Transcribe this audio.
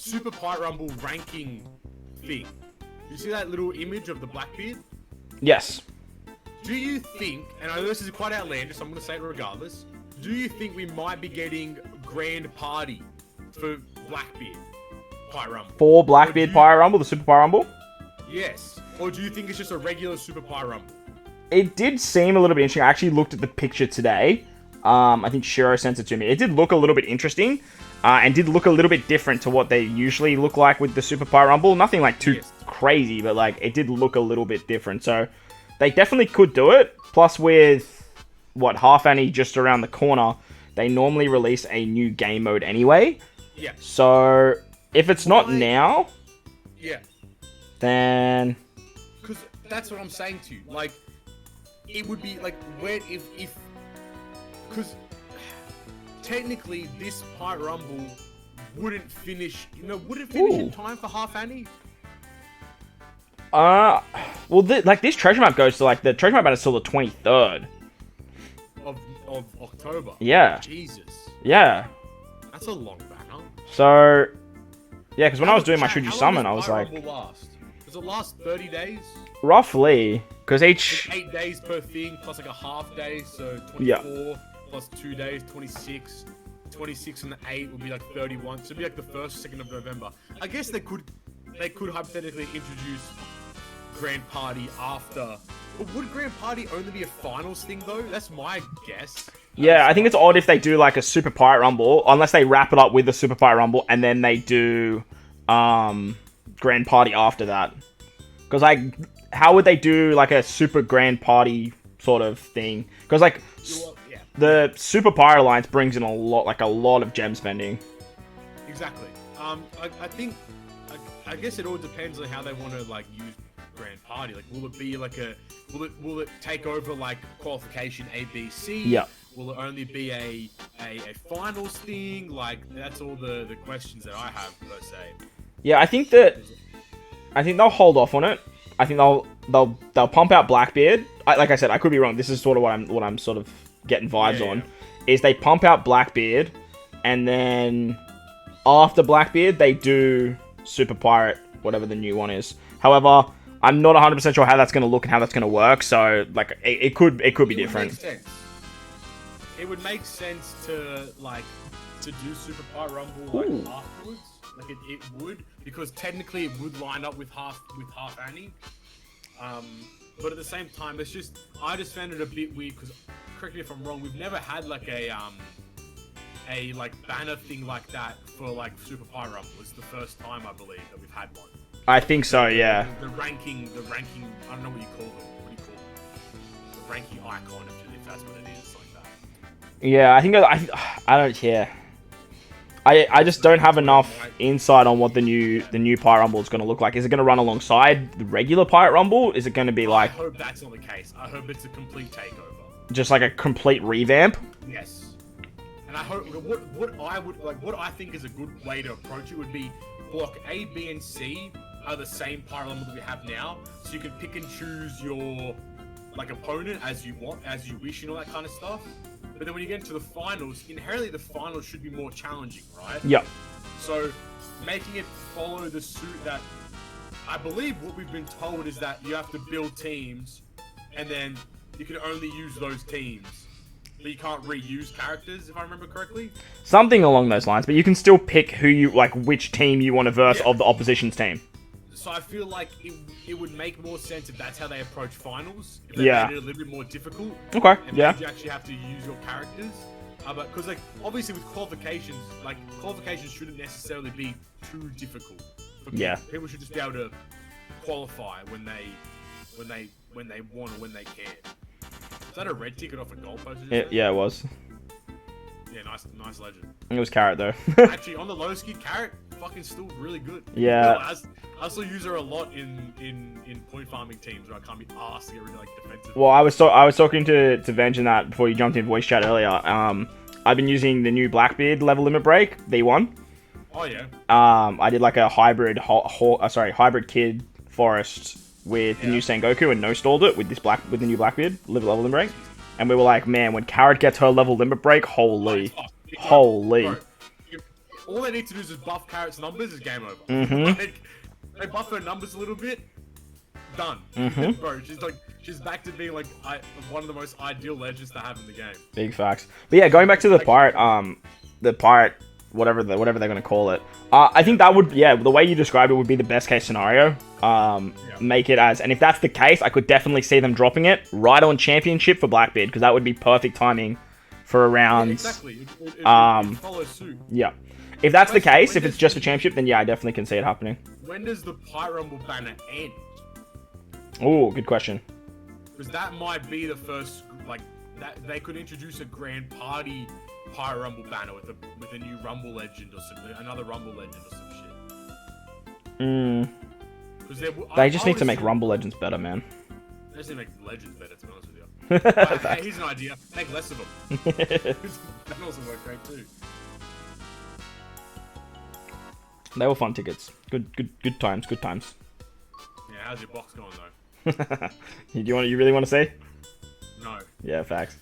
Super Pyre Rumble ranking thing. You see that little image of the Blackbeard? Yes. Do you think, and I know this is quite outlandish, so I'm going to say it regardless, do you think we might be getting Grand Party for Blackbeard Pyre Rumble? For Blackbeard Pyre Rumble, the Super Pyre Rumble? Yes. Or do you think it's just a regular Super Pyre Rumble? It did seem a little bit interesting. I actually looked at the picture today. I think Shiro sent it to me. It did look a little bit interesting. And did look a little bit different to what they usually look like with the Super Pyre Rumble. Nothing like too crazy, but like it did look a little bit different. So they definitely could do it. Plus with, what, Half Annie just around the corner, they normally release a new game mode anyway. Yeah. So if it's not now, yeah, then... Because that's what I'm saying to you. Like, it would be like, where if because technically this Pyre Rumble wouldn't finish, in time for Half Annie. Well, like this treasure map goes to like the treasure map is till the 23rd of October. Yeah. Jesus. Yeah. That's a long banner. So, yeah, because when I was doing my Should You Summon, I was like, last? Does it last 30 days? Roughly, because each... Like 8 days per thing, plus like a half day, so 24, plus 2 days, 26. 26 and the 8 would be like 31, so it'd be like the 1st, 2nd of November. I guess they could hypothetically introduce Grand Party after. But would Grand Party only be a finals thing though? That's my guess. Yeah, I think it's odd if they do like a Super Pirate Rumble, unless they wrap it up with the Super Pirate Rumble, and then they do Grand Party after that. Because like, how would they do like a Super Grand Party sort of thing? Because like, the Super Pirate Alliance brings in a lot of gem spending. Exactly. I think, I guess it all depends on how they want to like use Grand Party. Like, will it be like will it take over like qualification A, B, C? Yeah. Will it only be a finals thing? Like, that's all the questions that I have per se. Yeah, I think they'll hold off on it. I think they'll pump out Blackbeard. Like I said, I could be wrong. This is sort of what I'm sort of getting vibes on. Is they pump out Blackbeard, and then after Blackbeard they do Super Pirate, whatever the new one is. However, I'm not 100% sure how that's going to look and how that's going to work. So like it could be different. It would make sense to do Super Pyre Rumble like afterwards. Like it would, because technically it would line up with half Annie. But at the same time, I just found it a bit weird because, correct me if I'm wrong, we've never had like a like banner thing like that for like Super Pyre Rumble. It's the first time I believe that we've had one. I think so, yeah. The ranking, I don't know what you call them. What do you call them? The ranking icon, if that's what it is, like that. Yeah, I think I don't care. I just don't have enough insight on what the new Pyre Rumble is going to look like. Is it going to run alongside the regular Pirate Rumble? Is it going to be like... I hope that's not the case. I hope it's a complete takeover. Just like a complete revamp? Yes. And I hope what I think is a good way to approach it would be block A, B, and C are the same Pyre Rumble that we have now, so you can pick and choose your like opponent as you want, as you wish, and all that kind of stuff. But then when you get into the finals, inherently the finals should be more challenging, right? Yeah. So making it follow the suit that I believe what we've been told is that you have to build teams, and then you can only use those teams. But you can't reuse characters, if I remember correctly. Something along those lines, but you can still pick who you like, which team you want to verse of the opposition's team. So I feel like it would make more sense if that's how they approach finals. If they made it a little bit more difficult. Okay. And you actually have to use your characters. But because like obviously with qualifications, like qualifications shouldn't necessarily be too difficult. For people. People should just be able to qualify when they want or when they can. Is that a red ticket off a goalpost? Yeah, it was. Yeah, nice legend. It was Carrot though. Actually, on the low ski, Carrot fucking still really good. Yeah. I still use her a lot in point farming teams where I can't be asked to get really like defensive. Well, I was talking to Venge in that before you jumped in voice chat earlier. I've been using the new Blackbeard level limit break V1. Oh yeah. I did like a hybrid hybrid kid forest with the new Sengoku and no stalled it with the new Blackbeard level limit break. And we were like, man, when Carrot gets her level limit break, holy. Bro, all they need to do is just buff Carrot's numbers, is game over. Mhm. Like, they buff her numbers a little bit, done. Bro, she's back to being like one of the most ideal legends to have in the game. Big facts. But yeah, going back to the pirate, whatever they're gonna call it. I think that would, the way you describe it would be the best case scenario. Make it as, and if that's the case, I could definitely see them dropping it right on championship for Blackbeard, because that would be perfect timing for a round. Yeah, exactly. It follows suit. Yeah. If that's the case, if it's just for championship, then yeah, I definitely can see it happening. When does the Pirate Rumble banner end? Oh, good question. Because that might be the first, like, that they could introduce a grand party Pirate Rumble banner with a new Rumble legend or something, another Rumble legend or some shit. They just need to make Rumble legends better, man. They just need to make legends better, to be honest with you. Hey, here's an idea. Make less of them. That can also work great too. They were fun tickets. Good times. Yeah, how's your box going though? You really want to see? No. Yeah, facts.